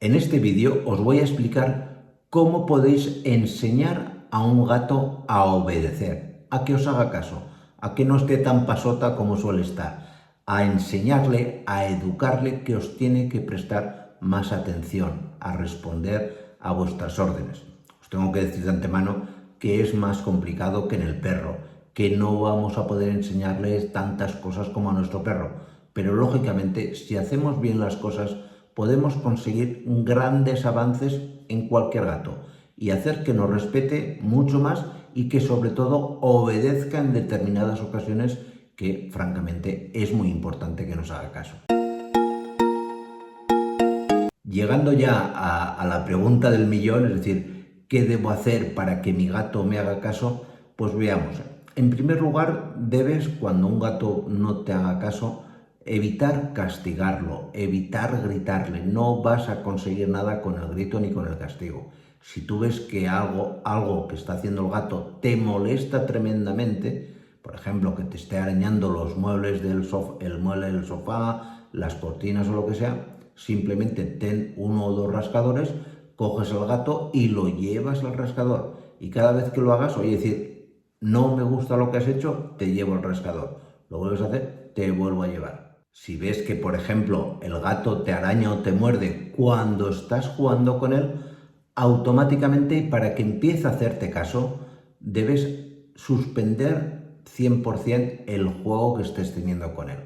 En este vídeo os voy a explicar cómo podéis enseñar a un gato a obedecer, a que os haga caso, a que no esté tan pasota como suele estar, a enseñarle, a educarle que os tiene que prestar más atención, a responder a vuestras órdenes. Os tengo que decir de antemano que es más complicado que en el perro, que no vamos a poder enseñarles tantas cosas como a nuestro perro, pero lógicamente si hacemos bien las cosas podemos conseguir grandes avances en cualquier gato y hacer que nos respete mucho más y que sobre todo obedezca en determinadas ocasiones que francamente es muy importante que nos haga caso. Llegando ya a la pregunta del millón, es decir, ¿qué debo hacer para que mi gato me haga caso? Pues veamos. En primer lugar, debes, cuando un gato no te haga caso, evitar castigarlo, evitar gritarle. No vas a conseguir nada con el grito ni con el castigo. Si tú ves que algo que está haciendo el gato te molesta tremendamente, por ejemplo, que te esté arañando los muebles el mueble del sofá, las cortinas o lo que sea, simplemente ten 1 o 2 rascadores, coges al gato y lo llevas al rascador. Y cada vez que lo hagas, oye, decir, no me gusta lo que has hecho, te llevo al rascador. Lo vuelves a hacer, te vuelvo a llevar. Si ves que, por ejemplo, el gato te araña o te muerde cuando estás jugando con él, automáticamente, para que empiece a hacerte caso, debes suspender 100% el juego que estés teniendo con él.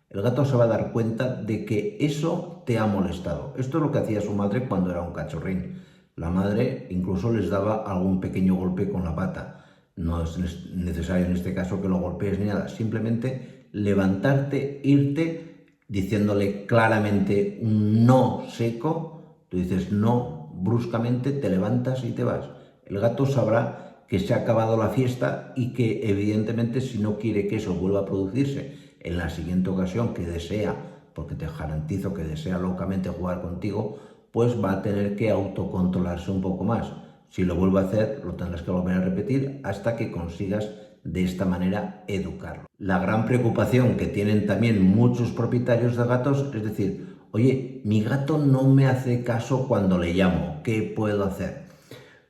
El gato se va a dar cuenta de que eso te ha molestado. Esto es lo que hacía su madre cuando era un cachorrín. La madre incluso les daba algún pequeño golpe con la pata. No es necesario en este caso que lo golpees ni nada. Simplemente levantarte, irte, diciéndole claramente un no seco. Tú dices no bruscamente, te levantas y te vas. El gato sabrá que se ha acabado la fiesta y que evidentemente si no quiere que eso vuelva a producirse en la siguiente ocasión que desea, porque te garantizo que desea locamente jugar contigo, pues va a tener que autocontrolarse un poco más. Si lo vuelve a hacer, lo tendrás que volver a repetir hasta que consigas de esta manera educarlo. La gran preocupación que tienen también muchos propietarios de gatos es decir, oye, mi gato no me hace caso cuando le llamo, ¿qué puedo hacer?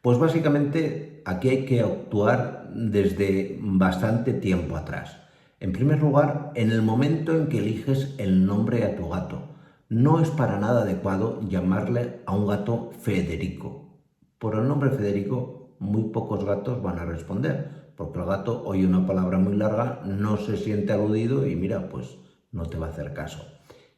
Pues básicamente aquí hay que actuar desde bastante tiempo atrás. En primer lugar, en el momento en que eliges el nombre a tu gato. No es para nada adecuado llamarle a un gato Federico. Por el nombre Federico, muy pocos gatos van a responder, porque el gato oye una palabra muy larga, no se siente aludido y mira, pues no te va a hacer caso.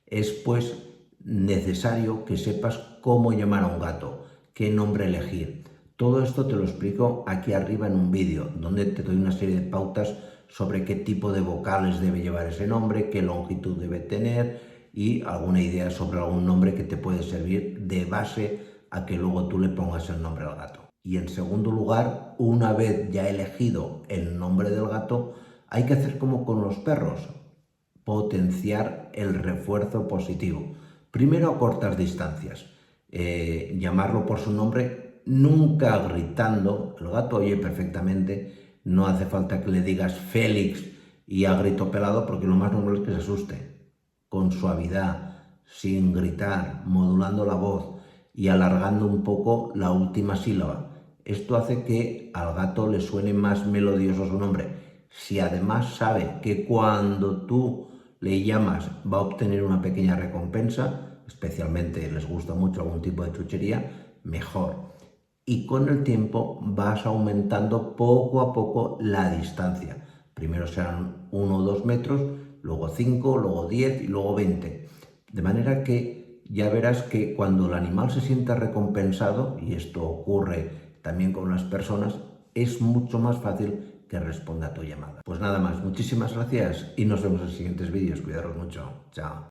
Es pues necesario que sepas cómo llamar a un gato, qué nombre elegir. Todo esto te lo explico aquí arriba en un vídeo, donde te doy una serie de pautas sobre qué tipo de vocales debe llevar ese nombre, qué longitud debe tener y alguna idea sobre algún nombre que te puede servir de base a que luego tú le pongas el nombre al gato. Y en segundo lugar, una vez ya elegido el nombre del gato, hay que hacer como con los perros, potenciar el refuerzo positivo. Primero a cortas distancias, llamarlo por su nombre, nunca gritando. El gato oye perfectamente, no hace falta que le digas Félix y a grito pelado porque lo más normal es que se asuste. Con suavidad, sin gritar, modulando la voz y alargando un poco la última sílaba. Esto hace que al gato le suene más melodioso su nombre. Si además sabe que cuando tú le llamas va a obtener una pequeña recompensa, especialmente les gusta mucho algún tipo de chuchería, mejor. Y con el tiempo vas aumentando poco a poco la distancia. Primero serán 1 o 2 metros, luego 5, luego 10 y luego 20. De manera que ya verás que cuando el animal se sienta recompensado, y esto ocurre también con las personas, es mucho más fácil que responda a tu llamada. Pues nada más, muchísimas gracias y nos vemos en siguientes vídeos. Cuidaros mucho. Chao.